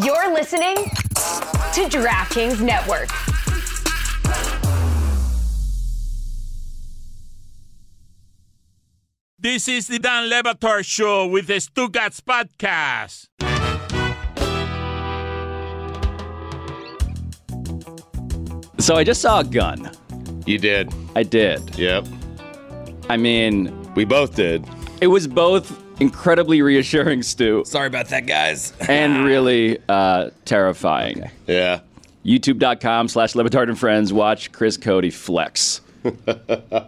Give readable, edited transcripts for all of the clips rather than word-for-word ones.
You're listening to DraftKings Network. This is the Dan Batard Show with the Stugotz podcast. So I just saw a gun. You did. I did. Yep. I mean, we both did. It was both incredibly reassuring, Stu. Sorry about that, guys. And really terrifying. Okay. Yeah. YouTube.com/LeBatard and Friends. Watch Chris Cody flex.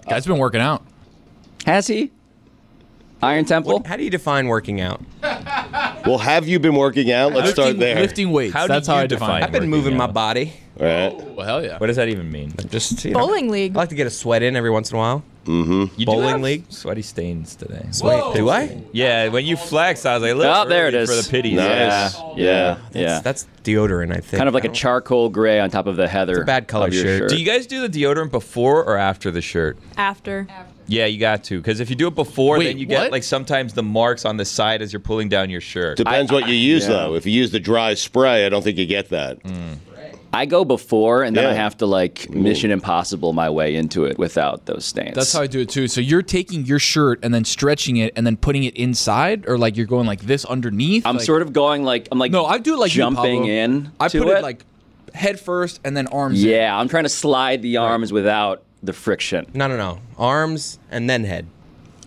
Guy's been working out. Has he? Iron Temple? How do you define working out? Well, have you been working out? Let's start there. Lifting weights. That's how I define it. I've been moving my body. Right. Well, hell yeah. What does that even mean? Just bowling league. I like to get a sweat in every once in a while. Mm-hmm. You Bowling league. Sweaty stains today. Wait, do I? Yeah, when you flex, I was like, look, Oh, there it is. for the pitties. Nice. Yeah. That's deodorant, I think. Kind of like a charcoal gray on top of the heather. It's a bad color of your shirt. Do you guys do the deodorant before or after the shirt? After. Yeah, you got to. Because if you do it before, Wait, then you get what? like sometimes the marks on the side as you're pulling down your shirt. Depends what you use, yeah. though. If you use the dry spray, I don't think you get that. I go before, and then Yeah. I have to, like, Mission Impossible my way into it without those stains. That's how I do it too. So you're taking your shirt and then stretching it and then putting it inside, or like you're going like this underneath? I'm like, sort of going like, No, I do it like you, jumping Pablo. in. I to put it like head first and then arms in. Yeah, I'm trying to slide the arms without the friction. No. Arms and then head.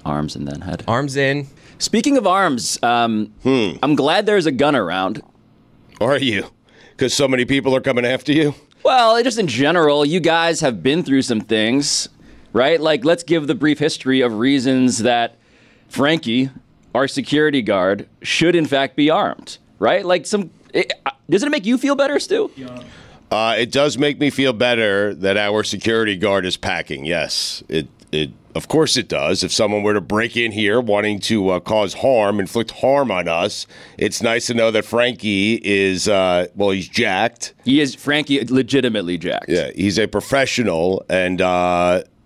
Arms and then head. Arms in. Speaking of arms, I'm glad there's a gun around. Are you? Because so many people are coming after you? Well, just in general, you guys have been through some things, right? Like, let's give the brief history of reasons that Frankie, our security guard, should in fact be armed, right? Like, does it make you feel better, Stu? It does make me feel better that our security guard is packing. Yes, of course it does. If someone were to break in here wanting to cause harm, inflict harm on us, it's nice to know that Frankie is, he's jacked. Frankie legitimately jacked. Yeah, he's a professional, and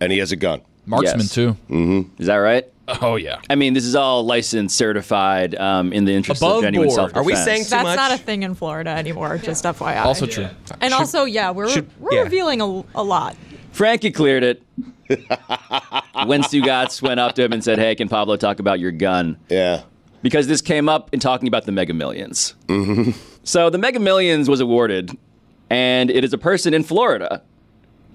he has a gun. Marksman Yes. too. Mm-hmm. Is that right? Oh yeah. I mean, this is all licensed, certified, in the interest Above of genuine board. self-defense. Are we saying too That's much? not a thing in Florida anymore, just FYI. Also true. And also, yeah, we're revealing a lot. Frankie cleared it. When Stugotz went up to him and said, "Hey, can Pablo talk about your gun?" Yeah. Because this came up in talking about the Mega Millions. Mm-hmm. So the Mega Millions was awarded, and it is a person in Florida.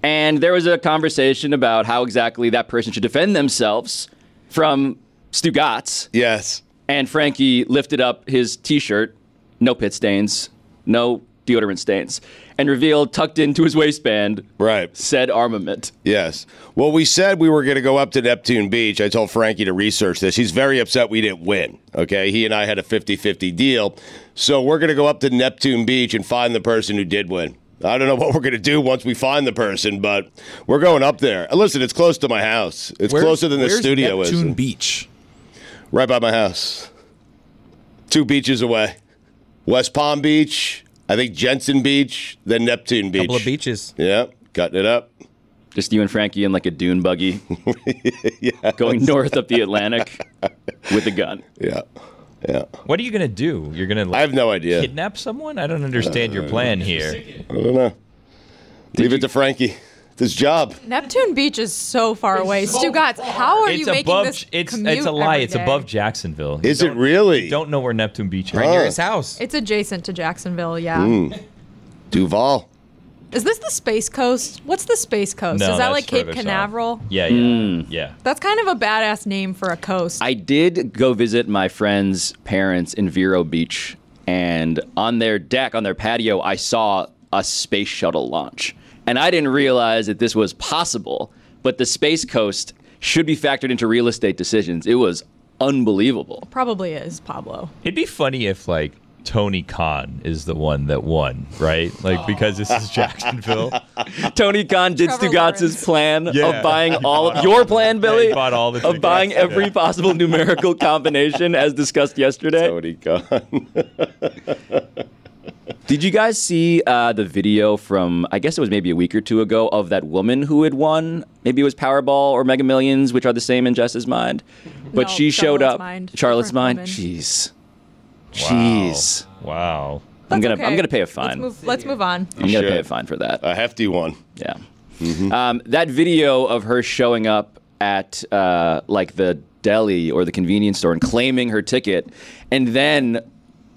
And there was a conversation about how exactly that person should defend themselves from Stugotz. Yes. And Frankie lifted up his T-shirt, no pit stains, no deodorant stains, and revealed, tucked into his waistband, Right. said armament. Yes. Well, we said we were going to go up to Neptune Beach. I told Frankie to research this. He's very upset we didn't win. Okay. He and I had a 50-50 deal. So we're going to go up to Neptune Beach and find the person who did win. I don't know what we're going to do once we find the person, but we're going up there. And listen, it's close to my house. It's closer than the studio is. Neptune Beach? Right by my house. 2 beaches away. West Palm Beach, I think Jensen Beach, then Neptune Beach. Couple of beaches. Yeah, cutting it up. Just you and Frankie in like a dune buggy, going north up the Atlantic with a gun. Yeah. Yeah. What are you going to do? You're going to I have no idea. kidnap someone? I don't understand your plan here. I don't know. Leave it to Frankie. It's his job. Neptune Beach is so far away. Stugotz, how are you making this commute It's a lie. every It's day? above Jacksonville. Is it really? You don't know where Neptune Beach is. Right near his house. It's adjacent to Jacksonville, yeah. Duval. Is this the Space Coast? What's the Space Coast? No, is that that's like Cape further south. Canaveral? Yeah. That's kind of a badass name for a coast. I did go visit my friend's parents in Vero Beach, and on their deck, on their patio, I saw a space shuttle launch. And I didn't realize that this was possible, but the Space Coast should be factored into real estate decisions. It was unbelievable. Probably is, Pablo. It'd be funny if, like, Tony Khan is the one that won, right? Like, because this is Jacksonville. Tony Khan did Trevor Stugotz's Lawrence. plan Yeah. of buying all of your plan, Billy, he bought all the of tickets. buying every Yeah. possible numerical combination as discussed yesterday. Tony Khan. Did you guys see the video from, I guess it was maybe a week or two ago, of that woman who had won? Maybe it was Powerball or Mega Millions, which are the same in Jess's mind. But No, she showed Charlotte's up. Mind. Charlotte's Different mind? woman. Jeez. Jeez. Wow. I'm That's gonna pay a fine. Let's move on. I'm gonna pay a fine for that. A hefty one. Yeah. That video of her showing up at like the deli or the convenience store and claiming her ticket, and then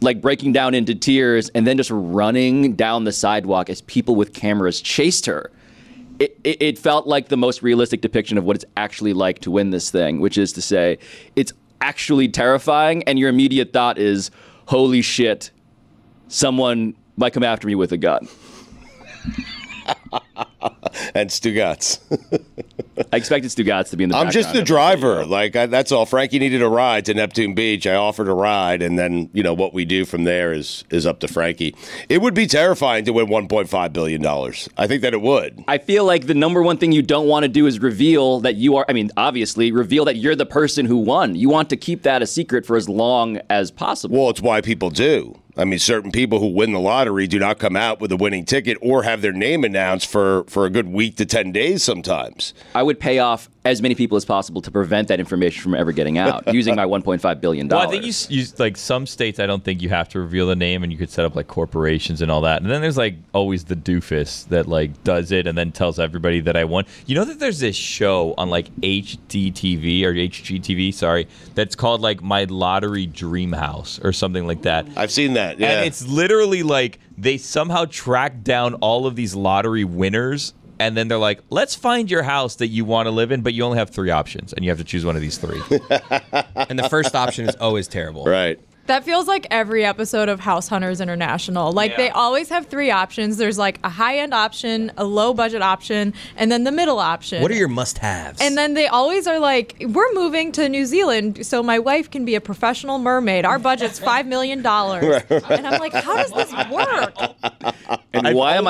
like breaking down into tears, and then just running down the sidewalk as people with cameras chased her. It felt like the most realistic depiction of what it's actually like to win this thing, which is to say, it's actually terrifying, and your immediate thought is, holy shit, someone might come after me with a gun. And Stugotz. I expected Stugotz to be in the I'm background. just the driver. That's all. Frankie needed a ride to Neptune Beach. I offered a ride, and then, what we do from there is up to Frankie. It would be terrifying to win $1.5 billion. I think that it would. I feel like the number one thing you don't want to do is reveal that you are, obviously, reveal that you're the person who won. You want to keep that a secret for as long as possible. Well, it's why people do. Certain people who win the lottery do not come out with a winning ticket or have their name announced for a good week to 10 days sometimes. I would pay off as many people as possible to prevent that information from ever getting out using my $1.5 billion. Well, I think you like some states, I don't think you have to reveal the name, and you could set up like corporations and all that. And then there's like always the doofus that like does it and then tells everybody that I won. You know that there's this show on like HDTV or HGTV, sorry, that's called like My Lottery Dream House or something like that. I've seen that, yeah. And it's literally like they somehow track down all of these lottery winners, and then they're like, let's find your house that you want to live in, but you only have 3 options, and you have to choose one of these 3. And the first option is always terrible. Right. That feels like every episode of House Hunters International. Like, they always have 3 options. There's like a high-end option, a low-budget option, and then the middle option. What are your must-haves? And then they always are like, we're moving to New Zealand so my wife can be a professional mermaid. Our budget's $5 million. And I'm like, how does this work? And why am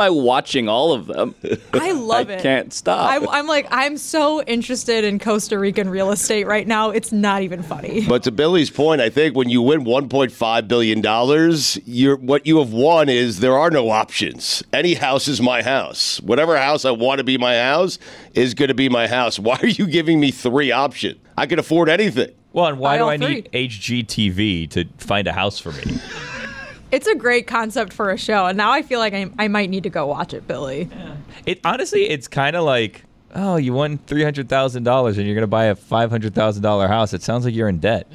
I watching all of them? I love it. I can't stop. I'm so interested in Costa Rican real estate right now. It's not even funny. But to Billy's point, I think when you win $1.5 billion, what you have won is there are no options. Any house is my house. Whatever house I want to be my house is going to be my house. Why are you giving me 3 options? I can afford anything. Well, and why do I need HGTV to find a house for me? It's a great concept for a show, and now I feel like I might need to go watch it, Billy. Yeah. Honestly, it's kind of like, oh, you won $300,000 and you're going to buy a $500,000 house. It sounds like you're in debt.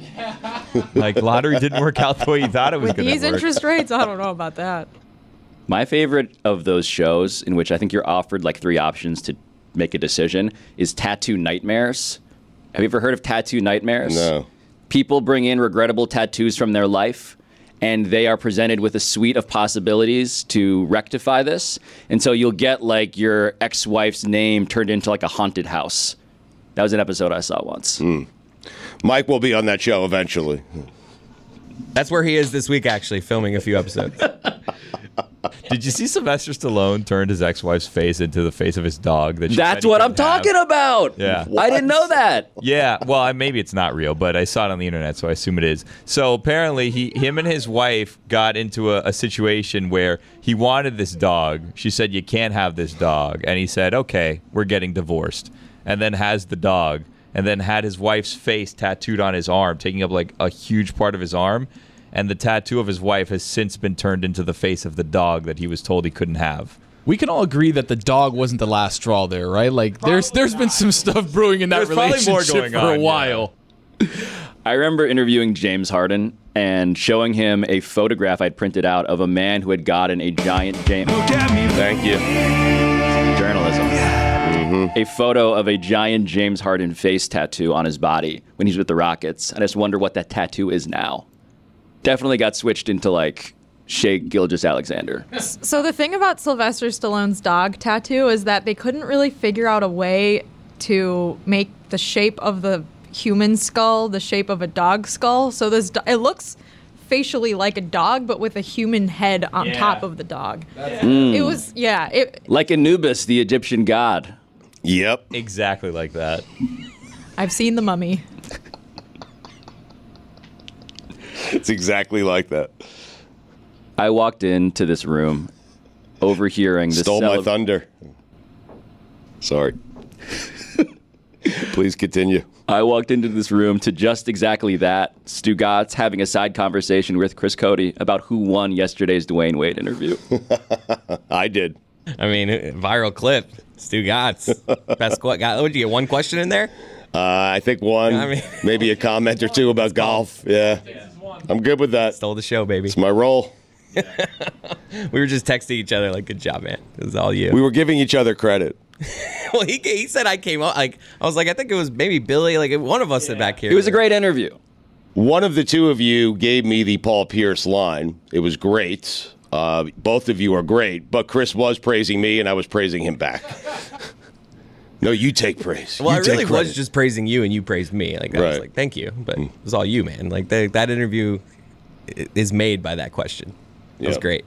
Like, lottery didn't work out the way you thought it was going to work. With these interest rates, I don't know about that. My favorite of those shows, in which I think you're offered like 3 options to make a decision, is Tattoo Nightmares. Have you ever heard of Tattoo Nightmares? No. People bring in regrettable tattoos from their life, and they are presented with a suite of possibilities to rectify this. And so you'll get like your ex-wife's name turned into like a haunted house. That was an episode I saw once. Mike will be on that show eventually. That's where he is this week, actually, filming a few episodes. Did you see Sylvester Stallone turned his ex-wife's face into the face of his dog? That's what I'm talking about. Yeah. I didn't know that. Yeah, well, maybe it's not real, but I saw it on the internet, so I assume it is. So apparently, him and his wife got into a situation where he wanted this dog. She said, you can't have this dog. And he said, okay, we're getting divorced. And then has the dog, and then had his wife's face tattooed on his arm, taking up like a huge part of his arm. And the tattoo of his wife has since been turned into the face of the dog that he was told he couldn't have. We can all agree that the dog wasn't the last straw there, right? Like, there's been some stuff brewing in that relationship for a while. Yeah. I remember interviewing James Harden and showing him a photograph I'd printed out of a man who had gotten a giant Thank you. journalism. A photo of a giant James Harden face tattoo on his body when he's with the Rockets. I just wonder what that tattoo is now. Definitely got switched into like Shea Gilgeous-Alexander. So the thing about Sylvester Stallone's dog tattoo is that they couldn't really figure out a way to make the shape of the human skull the shape of a dog skull. So it looks facially like a dog, but with a human head on top of the dog. It was, like Anubis, the Egyptian god. Yep. Exactly like that. I've seen The Mummy. It's exactly like that. I walked into this room, overhearing the Stole my thunder. Sorry. Please continue. I walked into this room to just exactly that. Stugotz having a side conversation with Chris Cody about who won yesterday's Dwayne Wade interview. I did. I mean, viral clip. Stugotz. Best guy. Would you get one question in there? I think one. I mean, maybe a comment or two about golf. Yeah. I'm good with that. Stole the show, baby. It's my role. We were just texting each other like, good job, man. It was all you. We were giving each other credit. Well, he said I came out. Like, I was like, I think it was maybe Billy. Like, one of us back here. It was a great interview. One of the two of you gave me the Paul Pierce line. It was great. Both of you are great. But Chris was praising me, and I was praising him back. No, you take praise. Well, I really credit. was just praising you, and you praised me. Like, I was like, thank you. But it was all you, man. Like, that interview is made by that question. It was great.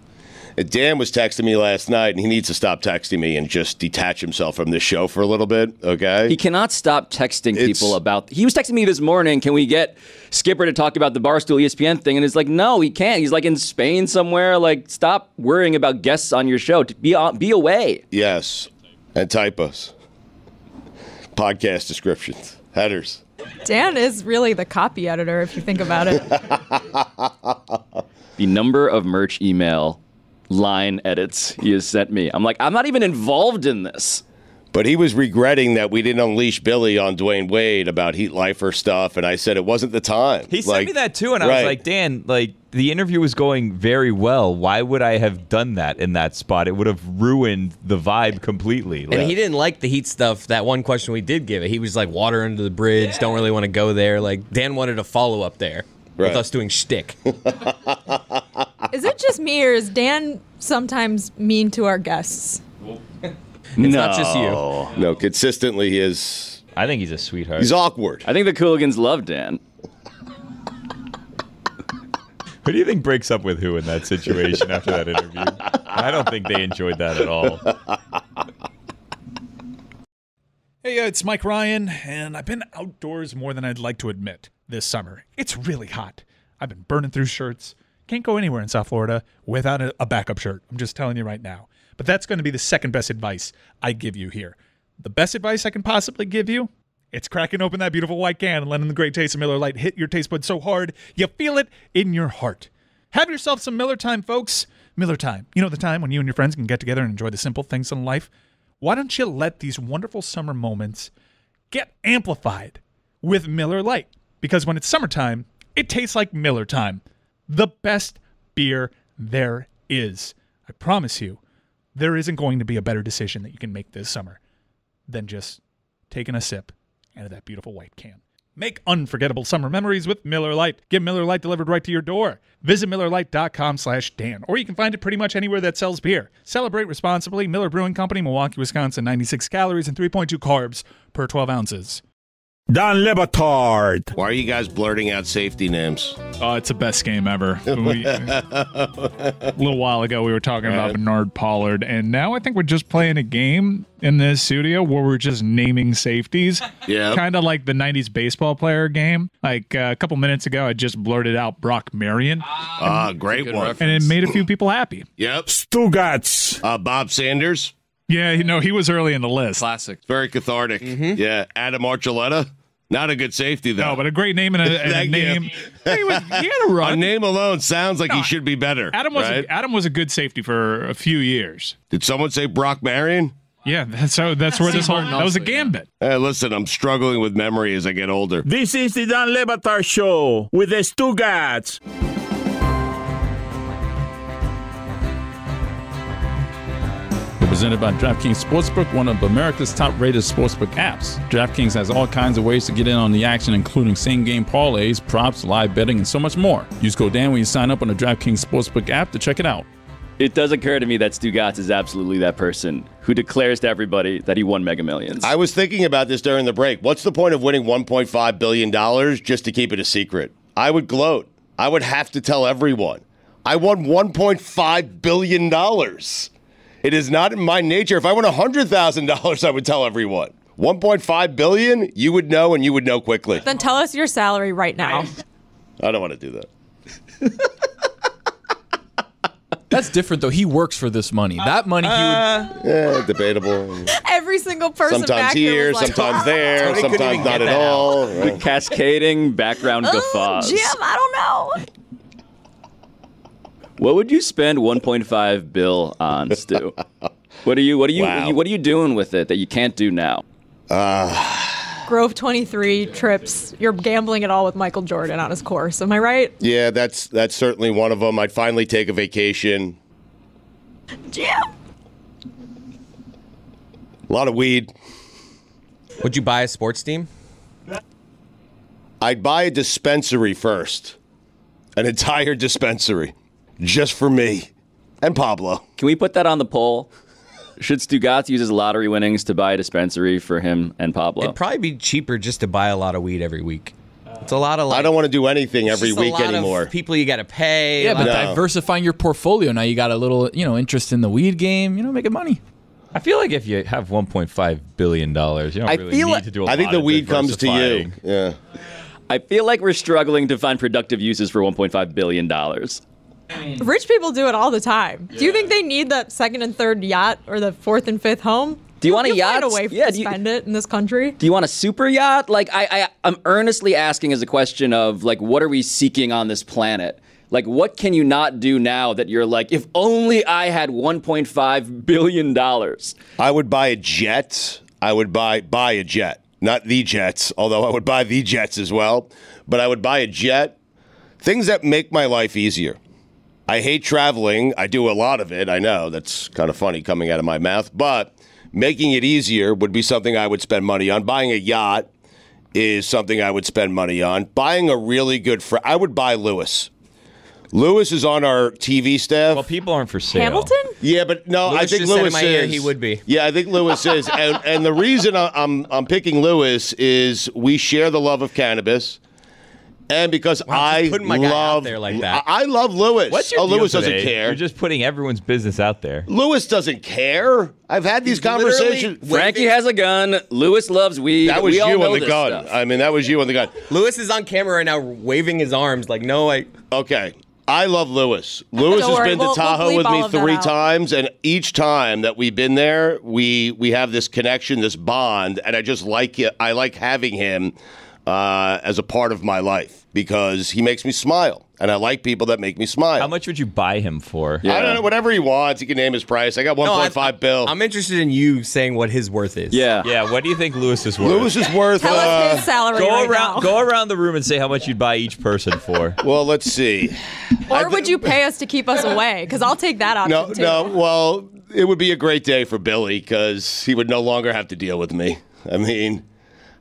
Dan was texting me last night, and he needs to stop texting me and just detach himself from this show for a little bit, okay? He cannot stop texting people about... He was texting me this morning, can we get Skipper to talk about the Barstool ESPN thing? And it's like, no, he can't. He's like in Spain somewhere. Like, stop worrying about guests on your show. Be away. Yes. And typos. Podcast descriptions. Headers. Dan is really the copy editor, if you think about it. The number of merch email line edits he has sent me. I'm like, I'm not even involved in this. But he was regretting that we didn't unleash Billy on Dwayne Wade about Heat Lifer stuff, and I said it wasn't the time. He sent me that too, and I was like, Dan, like, the interview was going very well. Why would I have done that in that spot? It would have ruined the vibe completely. And he didn't like the Heat stuff. That one question we did give it, he was like, water under the bridge, don't really want to go there. Like, Dan wanted a follow-up there with us doing shtick. Is it just me, or is Dan sometimes mean to our guests? It's not just you. No, consistently he is. I think he's a sweetheart. He's awkward. I think the Cooligans love Dan. Who do you think breaks up with who in that situation after that interview? I don't think they enjoyed that at all. Hey, it's Mike Ryan, and I've been outdoors more than I'd like to admit this summer. It's really hot. I've been burning through shirts. Can't go anywhere in South Florida without a backup shirt. I'm just telling you right now. But that's going to be the second best advice I give you here. The best advice I can possibly give you, it's cracking open that beautiful white can and letting the great taste of Miller Lite hit your taste buds so hard you feel it in your heart. Have yourself some Miller time, folks. Miller time. You know, the time when you and your friends can get together and enjoy the simple things in life. Why don't you let these wonderful summer moments get amplified with Miller Lite? Because when it's summertime, it tastes like Miller time. The best beer there is. I promise you, there isn't going to be a better decision that you can make this summer than just taking a sip out of that beautiful white can. Make unforgettable summer memories with Miller Lite. Get Miller Lite delivered right to your door. Visit MillerLite.com/Dan, or you can find it pretty much anywhere that sells beer. Celebrate responsibly. Miller Brewing Company, Milwaukee, Wisconsin. 96 calories and 3.2 carbs per 12 ounces. Don Le Batard. Why are you guys blurting out safety names? Oh, it's the best game ever. A little while ago, we were talking about Bernard Pollard, and now I think we're just playing a game in this studio where we're just naming safeties. Yeah. Kind of like the 90s baseball player game. Like a couple minutes ago, I just blurted out Brock Marion. Great one. And it made a few people happy. Yep. Stugotz. Bob Sanders. Yeah, he was early in the list. Classic. Very cathartic. Mm-hmm. Yeah. Adam Archuleta. Not a good safety, though. No, but a great name and a name. He had a run. A name alone sounds like he should be better. Adam was a good safety for a few years. Did someone say Brock Marion? Yeah, that's where this whole that was a gambit. Hey, listen, I'm struggling with memory as I get older. This is the Don Le Batard Show with the Stugotz. Presented by DraftKings Sportsbook, one of America's top-rated sportsbook apps. DraftKings has all kinds of ways to get in on the action, including same-game parlays, props, live betting, and so much more. Use code Dan when you sign up on the DraftKings Sportsbook app to check it out. It does occur to me that Stugotz is absolutely that person who declares to everybody that he won Mega Millions. I was thinking about this during the break. What's the point of winning $1.5 billion just to keep it a secret? I would gloat. I would have to tell everyone. I won $1.5 billion. It is not in my nature. If I won $100,000, I would tell everyone. $1.5 billion, you would know, and you would know quickly. Then tell us your salary right now. I don't want to do that. That's different, though. He works for this money. That money he would... Debatable. Every every single person Sometimes back here, was like, sometimes there, Tony couldn't sometimes even not get at that all. The cascading background guffaws. Jim, I don't know. What would you spend 1.5 bill on, Stu? What are you doing with it that you can't do now? Grove 23 trips. You're gambling it all with Michael Jordan on his course. Am I right? Yeah, that's certainly one of them. I'd finally take a vacation. Jim. A lot of weed. Would you buy a sports team? I'd buy a dispensary first. An entire dispensary. Just for me. And Pablo. Can we put that on the poll? Should Stugotz use his lottery winnings to buy a dispensary for him and Pablo? It'd probably be cheaper just to buy a lot of weed every week. It's a lot of I don't want to do anything every just a week lot anymore. Of people you got to pay. Yeah, but No. diversifying your portfolio. Now you got a little, interest in the weed game. Making money. I feel like if you have $1.5 billion, you don't I really feel need like- to do a lot I think the of weed comes to you. diversifying. Yeah. I feel like we're struggling to find productive uses for $1.5 billion. Rich people do it all the time. Do you think they need that second and third yacht or the fourth and fifth home? Do you want a You'll yacht? find a way Yeah, to do you- spend it in this country. Do you want a super yacht? Like, I'm earnestly asking as a question of, like, what are we seeking on this planet? Like, what can you not do now that you're like, if only I had $1.5 billion? I would buy a jet. I would buy a jet. Not the jets, although I would buy the jets as well. But I would buy a jet. Things that make my life easier. I hate traveling. I do a lot of it. I know that's kind of funny coming out of my mouth. But making it easier would be something I would spend money on. Buying a yacht is something I would spend money on. Buying a really good friend. I would buy Lewis. Lewis is on our TV staff. Well, people aren't for sale. Hamilton? Yeah, but no, Lewis I think just said in Lewis my is. ear he would be. Yeah, I think Lewis is, and the reason I'm picking Lewis is we share the love of cannabis, and because I putting my guy love out there like that. I love Lewis. What's your deal Lewis today? doesn't care. You're just putting everyone's business out there. Lewis doesn't care. I've had these literally conversations. Frankie has a gun. Lewis loves weed. That was we all you know on the this gun. stuff. I mean, that was you on the gun. Lewis is on camera right now waving his arms like, no, Okay. I love Lewis. Lewis Don't has worry, been to we'll Tahoe bleep with all me of that 3 out. times, and each time that we've been there, we have this connection, this bond, and I just like it. I like having him as a part of my life because he makes me smile, and I like people that make me smile. How much would you buy him for? Yeah. I don't know. Whatever he wants, he can name his price. I got 1.5 bill. I'm interested in you saying what his worth is. Yeah. Yeah, what do you think Lewis is worth? Lewis is worth. Tell us his salary right now. Go around the room and say how much you'd buy each person for. Well, let's see. Or would you pay us to keep us away? Because I'll take that option No, too. no. Well, it would be a great day for Billy because he would no longer have to deal with me. I mean,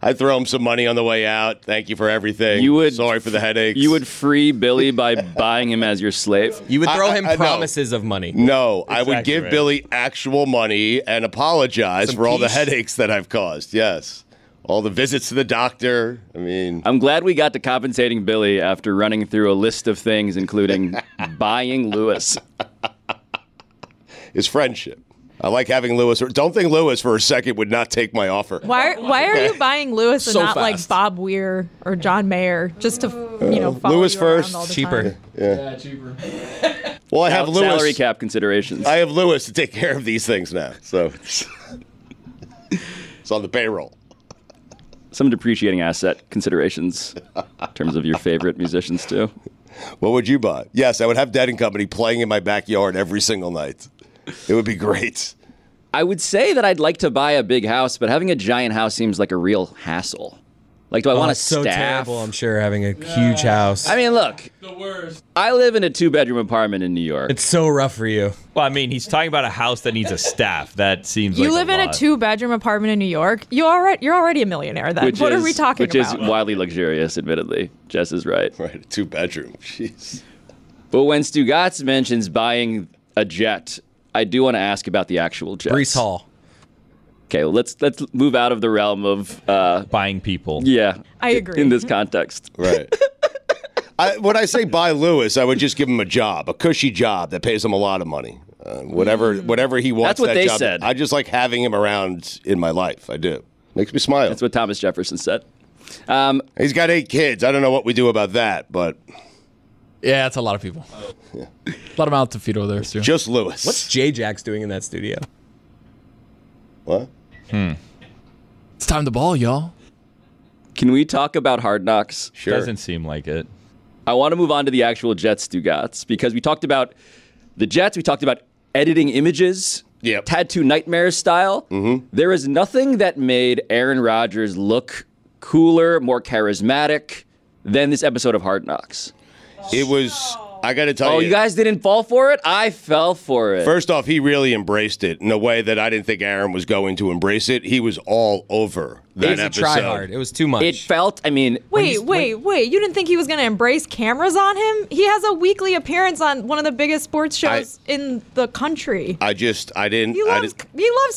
I'd throw him some money on the way out. Thank you for everything. You would. Sorry for the headaches. You would free Billy by buying him as your slave. You would throw him I know. promises of money. No, I would Exactly give right. Billy actual money and apologize Some for all the peace. headaches that I've caused. Yes. All the visits to the doctor. I mean, I'm glad we got to compensating Billy after running through a list of things, including buying Lewis. his friendship. I like having Lewis. Don't think Lewis for a second would not take my offer. Why are you buying Lewis and So not like fast. Bob Weir or John Mayer just to follow Lewis you around first. all the Cheaper. time? Yeah, cheaper. Well, I have Lewis. Salary cap considerations. I have Lewis to take care of these things now. So it's on the payroll. Some depreciating asset considerations in terms of your favorite musicians, too. What would you buy? Yes, I would have Dead & Company playing in my backyard every single night. It would be great. I would say that I'd like to buy a big house, but having a giant house seems like a real hassle. Like, do I want a It's so staff? terrible, I'm sure, having a huge house. I mean, look, The worst. I live in a 2-bedroom apartment in New York. It's so rough for you. Well, I mean, he's talking about a house that needs a staff. That seems You like live in a lot. 2-bedroom apartment in New York. You're already a millionaire then. What are we talking which about? is wildly luxurious, admittedly. Jess is right. Right, a 2-bedroom. Jeez. But when Stugotz mentions buying a jet, I do want to ask about the actual jet. Brees Hall. Okay, well, let's move out of the realm of buying people. yeah. I agree. In this context. Right. When I say buy Lewis, I would just give him a job, a cushy job that pays him a lot of money. Whatever he wants. That's what that they job. said. I just like having him around in my life. I do. Makes me smile. That's what Thomas Jefferson said. He's got 8 kids. I don't know what we do about that, but Yeah, it's a lot of people. A lot of mouths to feed over there, Stu. just Lewis. What's J-Jax doing in that studio? What? It's time to ball, y'all. Can we talk about Hard Knocks? Sure. Doesn't seem like it. I want to move on to the actual Jets, Stugotz, because we talked about the Jets. We talked about editing images, tattoo nightmares style. There is nothing that made Aaron Rodgers look cooler, more charismatic than this episode of Hard Knocks. It was, I got to tell you. Oh, you guys didn't fall for it? I fell for it. First off, he really embraced it in a way that I didn't think Aaron was going to embrace it. He was all over that episode. Try hard. It was too much. It felt, I mean... Wait. You didn't think he was going to embrace cameras on him? He has a weekly appearance on one of the biggest sports shows in the country. I didn't... He loves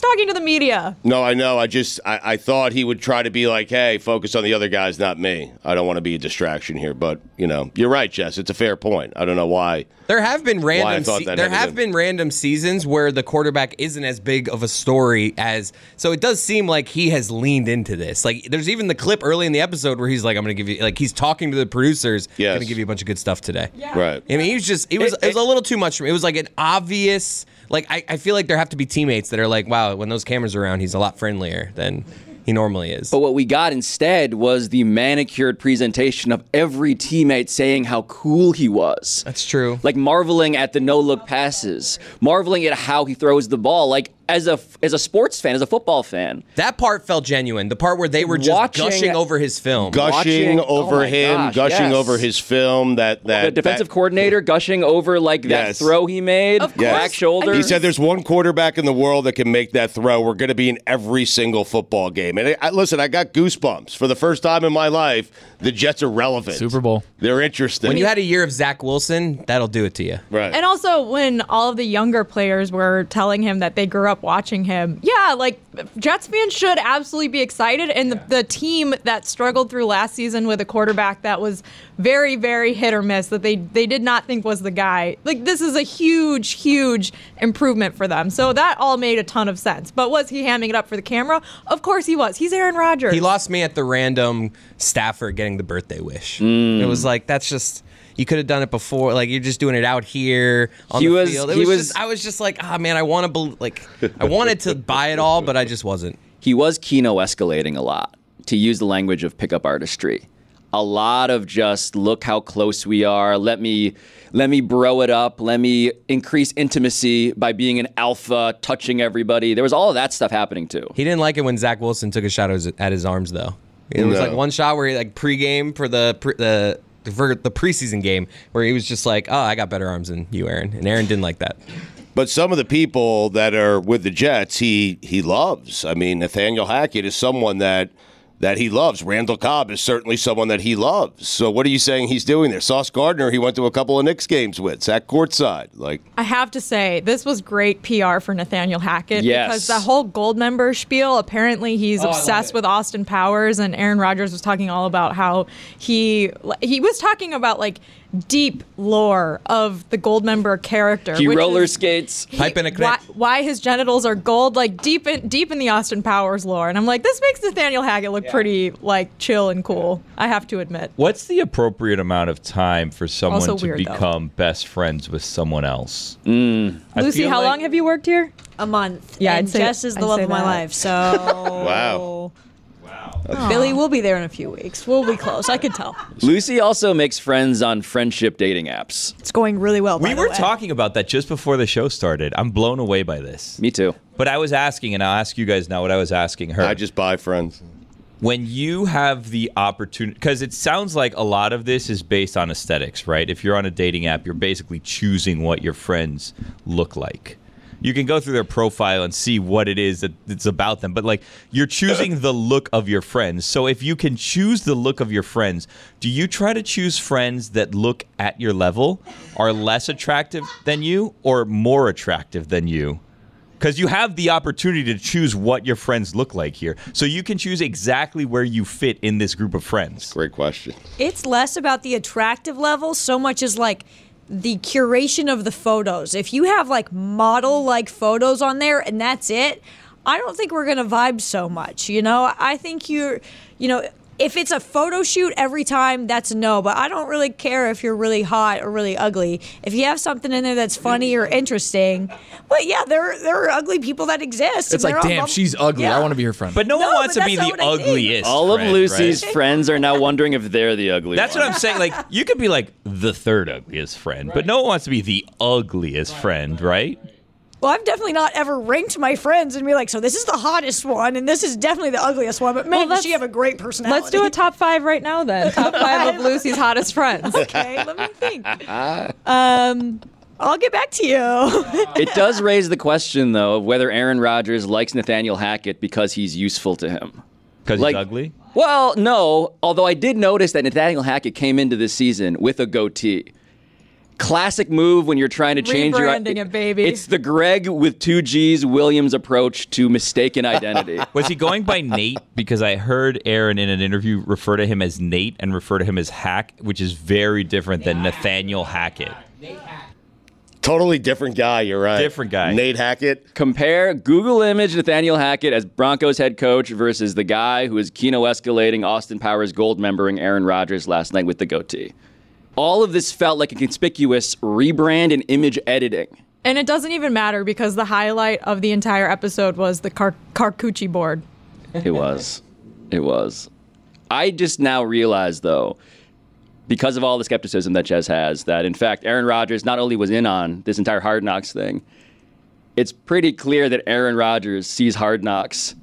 talking to the media. No, I know. I thought he would try to be like, hey, focus on the other guys, not me. I don't want to be a distraction here. But, you're right, Jess. It's a fair point. I don't know why. There have been random seasons where the quarterback isn't as big of a story as, so it does seem like he has leaned into this. Like, there's even the clip early in the episode where he's like, I'm going to give you, like, he's talking to the producers, I'm going to give you a bunch of good stuff today. Yeah. Right. I mean, it was a little too much for me. It was like an obvious, like, I feel like there have to be teammates that are like, wow, when those cameras are around, he's a lot friendlier than he normally is. But what we got instead was the manicured presentation of every teammate saying how cool he was. That's true. Like marveling at the no-look passes, marveling at how he throws the ball. Like as a sports fan, as a football fan. That part felt genuine. The part where they were just gushing over his film. Gushing over his film. The defensive coordinator gushing over that throw he made. Of course. Back shoulder. He said there's one quarterback in the world that can make that throw. We're going to be in every single football game. And listen, I got goosebumps. For the first time in my life, the Jets are relevant. Super Bowl. They're interesting. When you had a year of Zach Wilson, that'll do it to you. Right. And also when all of the younger players were telling him that they grew up watching him, Jets fans should absolutely be excited. And the team that struggled through last season with a quarterback that was very, very hit or miss, that they did not think was the guy. Like, this is a huge, huge improvement for them. So that all made a ton of sense. But was he hamming it up for the camera? Of course he was. He's Aaron Rodgers. He lost me at the random staffer getting the birthday wish. It was like, that's just... You could have done it before. Like, you're just doing it out here on the field. I was just like, man, I wanted to buy it all, but I just wasn't. He was Kino escalating a lot, to use the language of pickup artistry. A lot of just, look how close we are. Let me bro it up. Let me increase intimacy by being an alpha, touching everybody. There was all of that stuff happening too. He didn't like it when Zach Wilson took a shot at his arms, though. It was like one shot where he pregame for the preseason game where he was just like, oh, I got better arms than you, Aaron. And Aaron didn't like that. But some of the people that are with the Jets, he loves. I mean, Nathaniel Hackett is someone that he loves. Randall Cobb is certainly someone that he loves. So what are you saying he's doing there? Sauce Gardner, he went to a couple of Knicks games with, sat courtside. I have to say, this was great PR for Nathaniel Hackett. Yes. Because the whole gold member spiel, apparently he's obsessed with Austin Powers, and Aaron Rodgers was talking all about how he was talking about deep lore of the gold member character. He roller skates. Why his genitals are gold, deep in the Austin Powers lore. And I'm like, this makes Nathaniel Hackett look pretty chill and cool, I have to admit. What's the appropriate amount of time for someone Also to weird, become best friends with someone else? Lucy, how long have you worked here? A month. Yeah, and Jess is the love of my life. So Wow. Billy will be there in a few weeks. We'll be close. I could tell. Lucy also makes friends on friendship dating apps. It's going really well. We were talking about that just before the show started. I'm blown away by this. Me too. But I was asking, and I'll ask you guys now what I was asking her. I just buy friends. When you have the opportunity, because it sounds like a lot of this is based on aesthetics, right? If you're on a dating app, you're basically choosing what your friends look like. You can go through their profile and see what it is that it's about them. But you're choosing the look of your friends. So if you can choose the look of your friends, do you try to choose friends that look at your level, are less attractive than you, or more attractive than you? Because you have the opportunity to choose what your friends look like here. So you can choose exactly where you fit in this group of friends. Great question. It's less about the attractive level, so much as the curation of the photos. If you have model-like photos on there and that's it, I don't think we're going to vibe so much. I think if it's a photo shoot every time, that's a no. But I don't really care if you're really hot or really ugly. If you have something in there that's funny or interesting, but yeah, there are ugly people that exist. It's like, damn, she's ugly. Yeah. I want to be her friend. But no one wants to be the ugliest. All of friend, Lucy's right? friends are now wondering if they're the ugly That's one. what I'm saying. Like, you could be like the third ugliest friend, but no one wants to be the ugliest friend, right? Well, I've definitely not ever ranked my friends and be like, so this is the hottest one, and this is definitely the ugliest one, but man, does she have a great personality. Let's do a top 5 right now then. Top 5 of Lucy's hottest friends. Okay, let me think. I'll get back to you. It does raise the question, though, of whether Aaron Rodgers likes Nathaniel Hackett because he's useful to him. Because he's ugly? Well, no. Although I did notice that Nathaniel Hackett came into this season with a goatee. Classic move when you're trying to change your... Rebranding it, baby. It's the Greg with 2 G's Williams approach to mistaken identity. Was he going by Nate? Because I heard Aaron in an interview refer to him as Nate and refer to him as Hack, which is very different than Nathaniel Hackett. Totally different guy, you're right. Different guy. Nate Hackett. Compare Google image Nathaniel Hackett as Broncos head coach versus the guy who is Keno escalating Austin Powers gold membering Aaron Rodgers last night with the goatee. All of this felt like a conspicuous rebrand and image editing. And it doesn't even matter because the highlight of the entire episode was the charcuterie board. It was. It was. I just now realize, though, because of all the skepticism that Jez has, that in fact Aaron Rodgers not only was in on this entire Hard Knocks thing, it's pretty clear that Aaron Rodgers sees Hard Knocks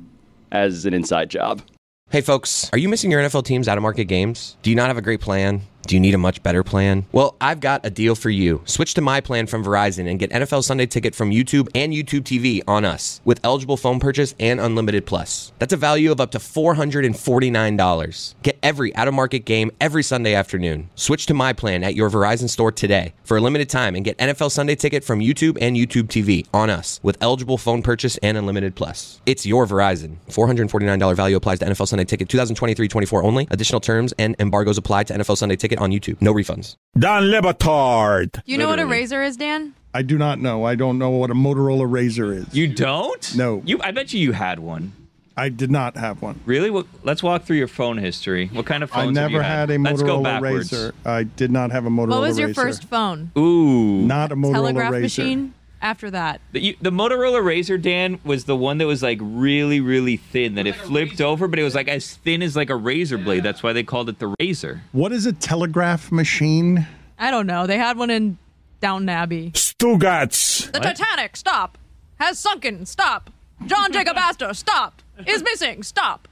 as an inside job. Hey folks, are you missing your NFL team's out-of-market games? Do you not have a great plan? Do you need a much better plan? Well, I've got a deal for you. Switch to my plan from Verizon and get NFL Sunday Ticket from YouTube and YouTube TV on us with eligible phone purchase and Unlimited Plus. That's a value of up to $449. Get every out-of-market game every Sunday afternoon. Switch to my plan at your Verizon store today for a limited time and get NFL Sunday Ticket from YouTube and YouTube TV on us with eligible phone purchase and Unlimited Plus. It's your Verizon. $449 value applies to NFL Sunday Ticket 2023-24 only. Additional terms and embargoes apply to NFL Sunday Ticket on YouTube. No refunds. Dan Le Batard. You know what a razor is, Dan? I do not know. I don't know what a Motorola Razor is. You don't? No. I bet you had one. I did not have one. Really? Well, let's walk through your phone history. What kind of phones have you had? I never had a Motorola Razor. I did not have a Motorola Razor. What was your first phone? Ooh. Not a Motorola Telegraph Razor. machine? After that. The Motorola Razor, Dan, was the one that was like really, really thin, that it flipped over, but it was like as thin as like a razor blade. That's why they called it the Razor. What is a telegraph machine? I don't know. They had one in Downton Abbey. Stugotz. The Titanic, stop. Has sunken, stop. John Jacob Astor, stop. Is missing, stop.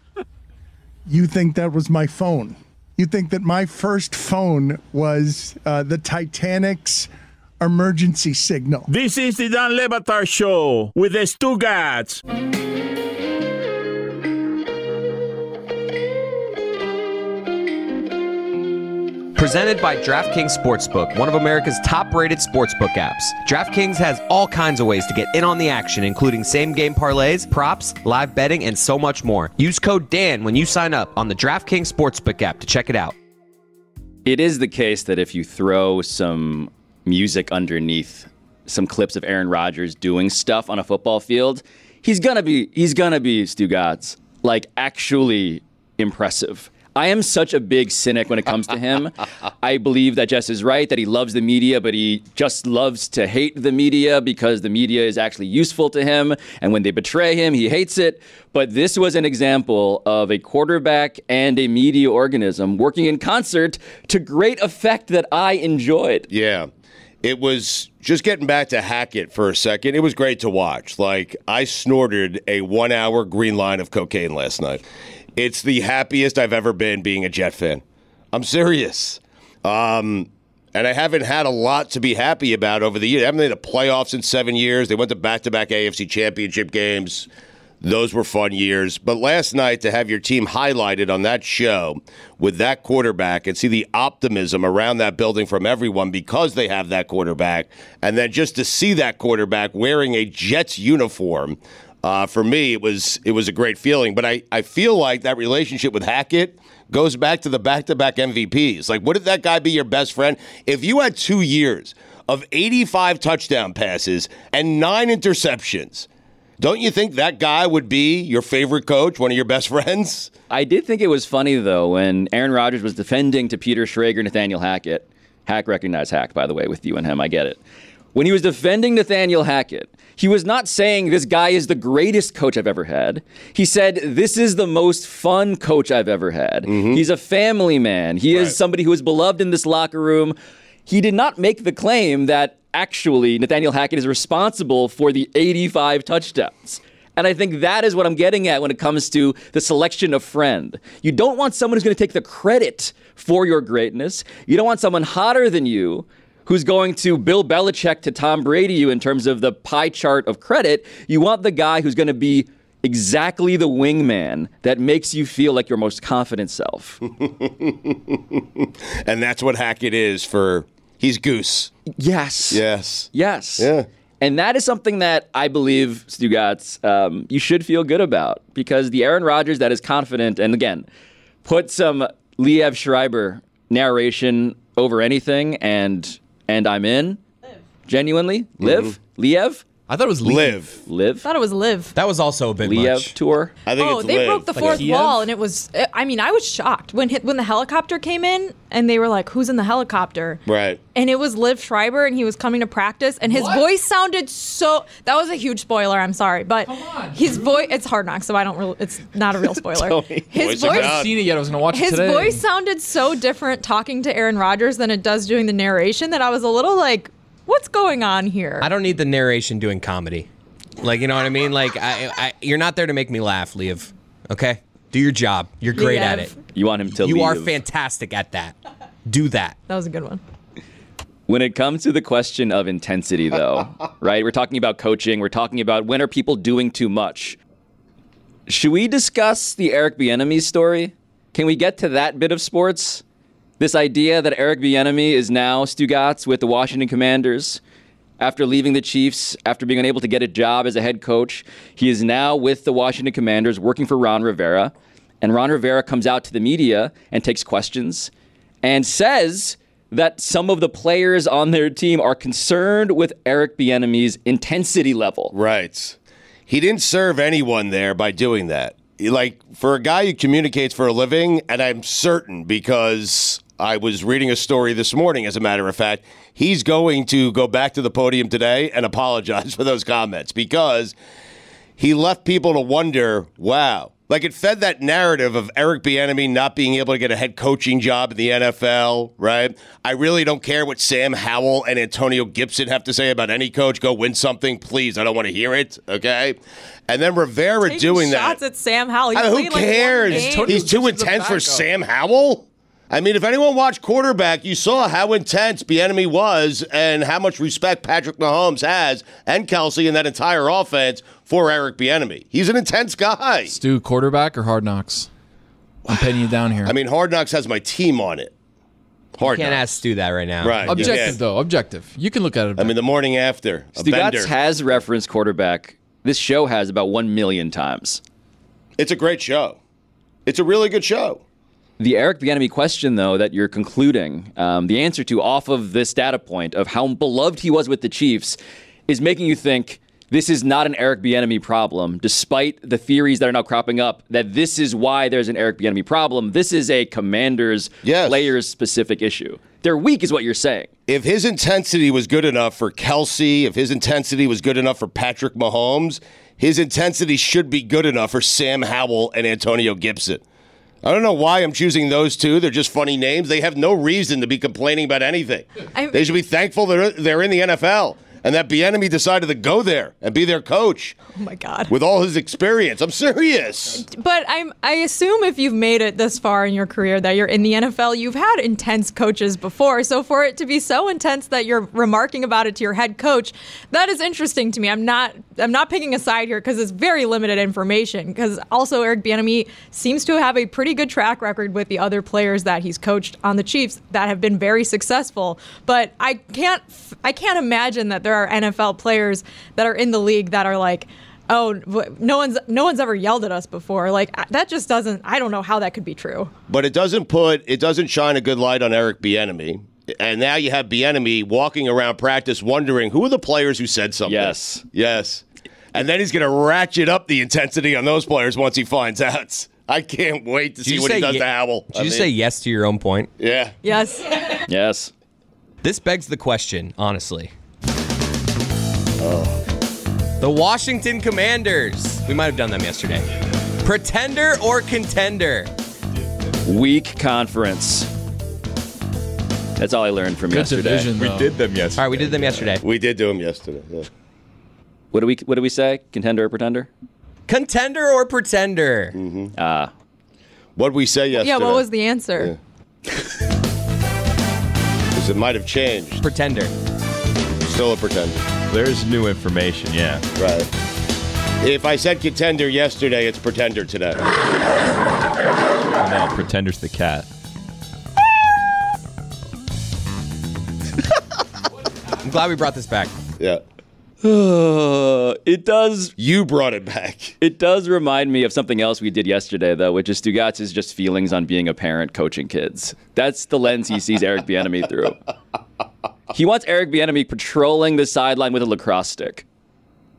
You think that was my phone? You think that my first phone was the Titanic's emergency signal? This is the Dan Le Batard Show with the Stugotz. Presented by DraftKings Sportsbook, one of America's top-rated sportsbook apps. DraftKings has all kinds of ways to get in on the action, including same-game parlays, props, live betting, and so much more. Use code DAN when you sign up on the DraftKings Sportsbook app to check it out. It is the case that if you throw some music underneath some clips of Aaron Rodgers doing stuff on a football field, he's gonna be Stugotz, like actually impressive. I am such a big cynic when it comes to him. I believe that Jess is right, that he loves the media, but he just loves to hate the media because the media is actually useful to him. And when they betray him, he hates it. But this was an example of a quarterback and a media organism working in concert to great effect that I enjoyed. Yeah. It was, just getting back to Hackett for a second, it was great to watch. Like, I snorted a 1 hour green line of cocaine last night. It's the happiest I've ever been being a Jet fan. I'm serious. And I haven't had a lot to be happy about over the years. I haven't made the playoffs in 7 years. They went to back-to-back AFC championship games. Those were fun years. But last night, to have your team highlighted on that show with that quarterback and see the optimism around that building from everyone because they have that quarterback, and then just to see that quarterback wearing a Jets uniform, for me, it was a great feeling. But I feel like that relationship with Hackett goes back to the back-to-back MVPs. Like, wouldn't that guy be your best friend? If you had 2 years of 85 touchdown passes and 9 interceptions, Don't you think that guy would be your favorite coach, one of your best friends? I did think it was funny, though, when Aaron Rodgers was defending to Peter Schrager, Nathaniel Hackett. Hack recognized Hack, by the way, with you and him. I get it. When he was defending Nathaniel Hackett, he was not saying this guy is the greatest coach I've ever had. He said, this is the most fun coach I've ever had. Mm-hmm. He's a family man. He is somebody who is beloved in this locker room. He did not make the claim that actually Nathaniel Hackett is responsible for the 85 touchdowns. And I think that is what I'm getting at when it comes to the selection of friend. You don't want someone who's going to take the credit for your greatness. You don't want someone hotter than you who's going to Bill Belichick to Tom Brady you in terms of the pie chart of credit. You want the guy who's going to be exactly the wingman that makes you feel like your most confident self. And that's what Hackett is for... He's Goose. Yes. Yes. Yes. Yeah. And that is something that I believe, Stugotz, you should feel good about, because the Aaron Rodgers that is confident, and again, put some Liev Schreiber narration over anything, and I'm in. Live. Genuinely. Live. Liev. I thought it was Live. Live. I thought it was Live. That was also a bit Liev much. tour. I think it's they Live. broke the fourth wall, and it was. I mean, I was shocked when the helicopter came in, and they were like, "Who's in the helicopter?" Right. And it was Liv Schreiber, and he was coming to practice, and his voice sounded so. That was a huge spoiler. I'm sorry, but his voice. It's Hard Knocks, so I don't really. It's not a real spoiler. His I haven't seen it yet. I was going to watch it today. His voice sounded so different talking to Aaron Rodgers than it does doing the narration that I was a little like, "What's going on here?" I don't need the narration doing comedy. Like, you know what I mean? Like, you're not there to make me laugh, Liev. Okay? Do your job. You're great at it. You want him to leave. You are fantastic at that. Do that. That was a good one. When it comes to the question of intensity, though, right? We're talking about coaching. We're talking about when are people doing too much. Should we discuss the Eric Bieniemy story? Can we get to that bit of sports? This idea that Eric Bieniemy is now Stugotz with the Washington Commanders. After leaving the Chiefs, after being unable to get a job as a head coach, he is now with the Washington Commanders working for Ron Rivera. And Ron Rivera comes out to the media and takes questions and says that some of the players on their team are concerned with Eric Bieniemy's intensity level. Right. He didn't serve anyone there by doing that. Like, for a guy who communicates for a living, and I'm certain because I was reading a story this morning, as a matter of fact, he's going to go back to the podium today and apologize for those comments because he left people to wonder, wow. Like, it fed that narrative of Eric Bieniemy not being able to get a head coaching job in the NFL, right? I really don't care what Sam Howell and Antonio Gibson have to say about any coach. Go win something, please. I don't want to hear it, okay? And then Rivera doing that. Shots at Sam Howell. Who cares? He's too intense for Sam Howell? I mean, if anyone watched quarterback, you saw how intense Bieniemy was and how much respect Patrick Mahomes has and Kelsey and that entire offense for Eric Bieniemy. He's an intense guy. Stu, quarterback or Hard Knocks? I'm pinning you down here. I mean, Hard Knocks has my team on it. You can't ask Stu that right now. Right. Objective, though. Objective. You can look at it. I mean, the morning after. Stugotz has referenced quarterback. This show has about 1 million times. It's a great show. It's a really good show. The Eric Bieniemy question, though, that you're concluding, the answer to off of this data point of how beloved he was with the Chiefs is making you think this is not an Eric Bieniemy problem, despite the theories that are now cropping up that this is why there's an Eric Bieniemy problem. This is a Commanders players-specific issue. They're weak is what you're saying. If his intensity was good enough for Kelsey, if his intensity was good enough for Patrick Mahomes, his intensity should be good enough for Sam Howell and Antonio Gibson. I don't know why I'm choosing those two. They're just funny names. They have no reason to be complaining about anything. They should be thankful they're in the NFL and that Bieniemy decided to go there and be their coach. Oh, my God. With all his experience. I'm serious. But I assume if you've made it this far in your career that you're in the NFL, you've had intense coaches before. So for it to be so intense that you're remarking about it to your head coach, that is interesting to me. I'm not picking a side here because it's very limited information. Because also Eric Bieniemy seems to have a pretty good track record with the other players that he's coached on the Chiefs that have been very successful. But I can't imagine that there are NFL players that are in the league that are like, oh, no one's ever yelled at us before. Like, that just doesn't, I don't know how that could be true. But it doesn't shine a good light on Eric Bieniemy. And now you have Bieniemy walking around practice wondering who are the players who said something. Yes. And then he's going to ratchet up the intensity on those players once he finds out. I can't wait to see what he does to Howell. Did you say yes to your own point? Yeah. Yes. Yes. This begs the question, honestly. The Washington Commanders. We might have done them yesterday. Pretender or contender? Weak conference. That's all I learned from yesterday. Division, We did them yesterday. All right, we did them yesterday. We did do him yesterday. Yeah. What do we say? Contender or pretender? Contender or pretender? What did we say yesterday? Yeah, what was the answer? Because it might have changed. Pretender. Still a pretender. There's new information, yeah. Right. If I said contender yesterday, it's pretender today. No, Pretender's the cat. I'm glad we brought this back. Yeah. It does. You brought it back. It does remind me of something else we did yesterday, though, which is Stugotz's just feelings on being a parent coaching kids. That's the lens he sees Eric Bieniemy through. He wants Eric Bieniemy patrolling the sideline with a lacrosse stick.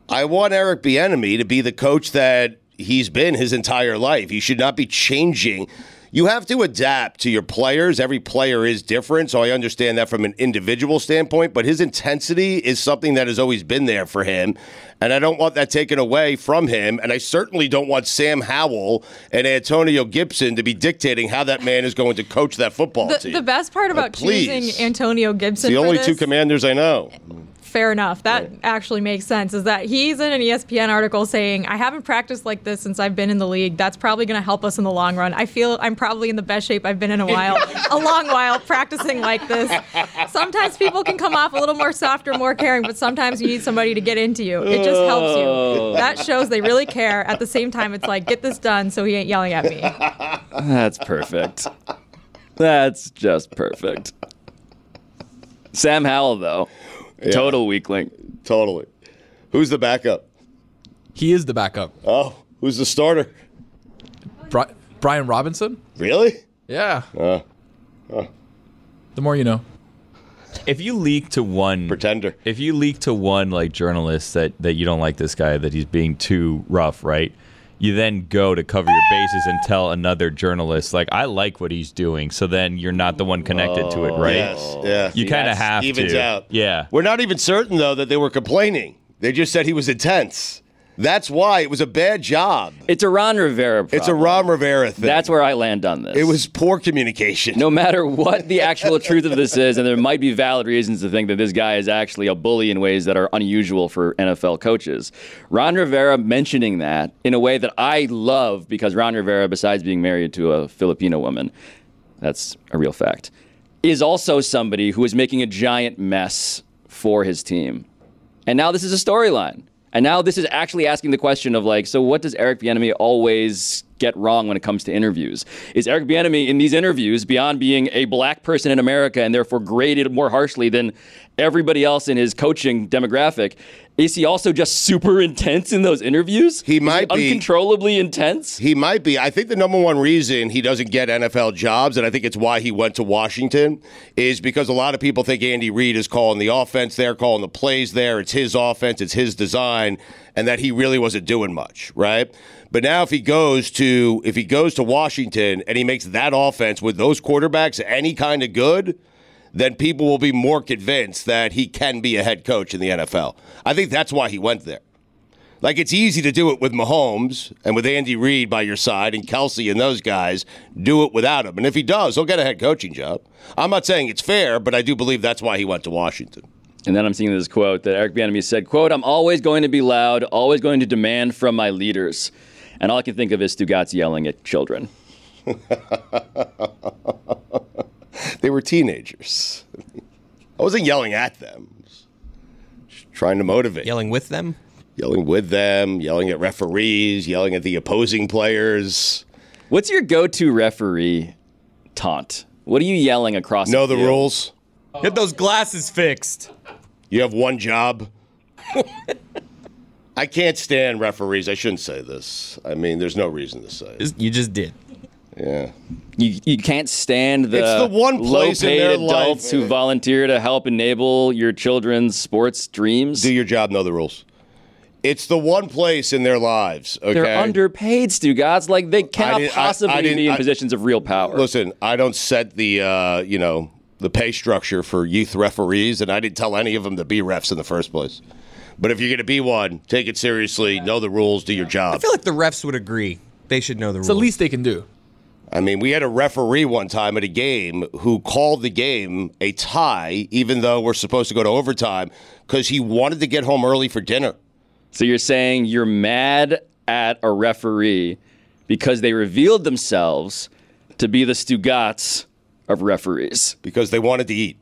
I want Eric Bieniemy to be the coach that he's been his entire life. He should not be changing. You have to adapt to your players. Every player is different, so I understand that from an individual standpoint, but his intensity is something that has always been there for him, and I don't want that taken away from him, and I certainly don't want Sam Howell and Antonio Gibson to be dictating how that man is going to coach that football team. The best part about choosing Antonio Gibson the for only this, two commanders I know. fair enough. That actually makes sense. Is that he's in an ESPN article saying, I haven't practiced like this since I've been in the league. That's probably going to help us in the long run. I feel I'm probably in the best shape I've been in a long while practicing like this. Sometimes people can come off a little more soft or more caring, but sometimes you need somebody to get into you. It just helps you. That shows they really care. At the same time, it's like, get this done so he ain't yelling at me. That's perfect. That's just perfect. Sam Howell, though. Yeah. Total weak link. Totally. Who's the backup? He is the backup. Oh, who's the starter? Brian Robinson? Really? Yeah. The more you know. If you leak to one pretender, if you leak to one like journalist that you don't like this guy, that he's being too rough, right? You then go to cover your bases and tell another journalist, like, I like what he's doing. So then you're not the one connected to it, right? Yes, yeah. You kind of have evens to. out. Yeah. We're not even certain, though, that they were complaining. They just said he was intense. That's why it was a bad job. It's a Ron Rivera problem. It's a Ron Rivera thing. That's where I land on this. It was poor communication. No matter what the actual truth of this is, and there might be valid reasons to think that this guy is actually a bully in ways that are unusual for NFL coaches. Ron Rivera mentioning that in a way that I love, because Ron Rivera, besides being married to a Filipino woman, that's a real fact, is also somebody who is making a giant mess for his team. And now this is a storyline. And now this is actually asking the question of, like, so what does Eric Bieniemy always get wrong when it comes to interviews? Is Eric Bieniemy in these interviews, beyond being a black person in America and therefore graded more harshly than everybody else in his coaching demographic, is he also just super intense in those interviews? He might be. Uncontrollably intense? He might be. I think the number one reason he doesn't get NFL jobs, and I think it's why he went to Washington, is because a lot of people think Andy Reid is calling the offense there, calling the plays there. It's his offense, it's his design, and that he really wasn't doing much, right? But now if he goes to Washington and he makes that offense with those quarterbacks any kind of good, then people will be more convinced that he can be a head coach in the NFL. I think that's why he went there. Like, it's easy to do it with Mahomes and with Andy Reid by your side and Kelsey and those guys. Do it without him. And if he does, he'll get a head coaching job. I'm not saying it's fair, but I do believe that's why he went to Washington. And then I'm seeing this quote that Eric Bieniemy said, quote, "I'm always going to be loud, always going to demand from my leaders." And all I can think of is Stugotz yelling at children. They were teenagers. I wasn't yelling at them. Just trying to motivate. Yelling with them? Yelling with them, yelling at referees, yelling at the opposing players. What's your go-to referee taunt? What are you yelling across Know the the field? rules? Get those glasses fixed. You have one job. I can't stand referees. I shouldn't say this. I mean, there's no reason to say it. You just did. Yeah. You can't stand the, It's the one place in low-paid their adults life. who volunteer to help enable your children's sports dreams. Do your job, know the rules. It's the one place in their lives. Okay? They're underpaid, Stugotz. Like they cannot possibly be in positions of real power. Listen, I don't set the the pay structure for youth referees, and I didn't tell any of them to be refs in the first place. But if you're going to be one, take it seriously, know the rules, do your job. I feel like the refs would agree. They should know the rules. It's the least they can do. I mean, we had a referee one time at a game who called the game a tie, even though we're supposed to go to overtime, because he wanted to get home early for dinner. So you're saying you're mad at a referee because they revealed themselves to be the Stugotz of referees. Because they wanted to eat.